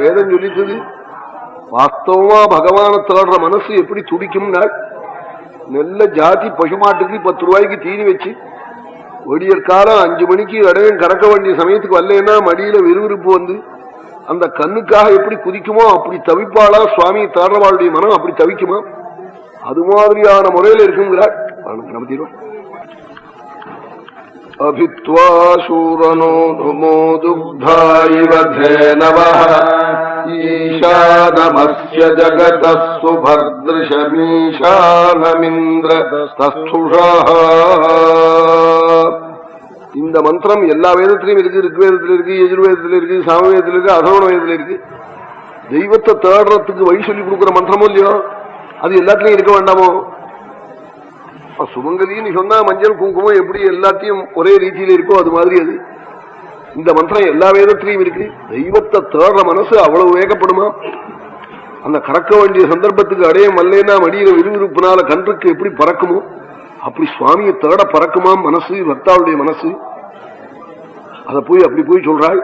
வேதம் சொல்லிச்சது. வாஸ்தவமா பகவான தேடுற மனசு எப்படி துடிக்கும் நாள். நல்ல ஜாதி பசுமாட்டுக்கு 10 ரூபாய்க்கு தீனி வச்சு வெடியற் காலம் 5 மணிக்கு இடையும் கறக்க வேண்டிய சமயத்துக்கு வரலன்னா மடியில விறுவிறுப்பு வந்து அந்த கண்ணுக்காக எப்படி குதிக்குமோ அப்படி தவிப்பாளா சுவாமி தேடுறவாளுடைய மனம் அப்படி தவிக்குமா? அது மாதிரியான முறையில் இருக்குங்கிறார். அபித்வா சூரனோ நமோ துக்தாயிவதேனவஹ ஈஷானமஸ்ய ஜகதः சுபர்த்ருஷமீஷானமிந்திர தஸ்துஷாஹ. இந்த மந்திரம் எல்லா வேதத்திலையும் இருக்கு. ரிக்வேதத்தில் இருக்கு, யஜுர்வேதத்தில் இருக்கு, சாமவேதத்தில் இருக்கு, அதர்வண வேதத்தில் இருக்கு. தெய்வத்தை தேடுறதுக்கு வழி சொல்லி கொடுக்குற மந்திரமோ இல்லையோ அது எல்லாத்திலையும் இருக்க வேண்டாமோ? சுமங்கலின்னு சொன்னா மஞ்சள் குங்குமம் எப்படி எல்லாத்தையும் ஒரே ரீதியில இருக்கோ அது மாதிரி அது இந்த மந்திரம் எல்லா வேதத்திலையும் இருக்கு. தெய்வத்தை தேடுற மனசு அவ்வளவு வேகப்படுமா? அந்த கறக்க வேண்டிய சந்தர்ப்பத்துக்கு அடையம் அல்லேன்னா மடியில விறுவிறுப்புனால கன்றுக்கு எப்படி பறக்குமோ அப்படி சுவாமியை தேட பறக்குமா மனசு, பக்தாவுடைய மனசு. அதை போய் அப்படி போய் சொல்றாள்.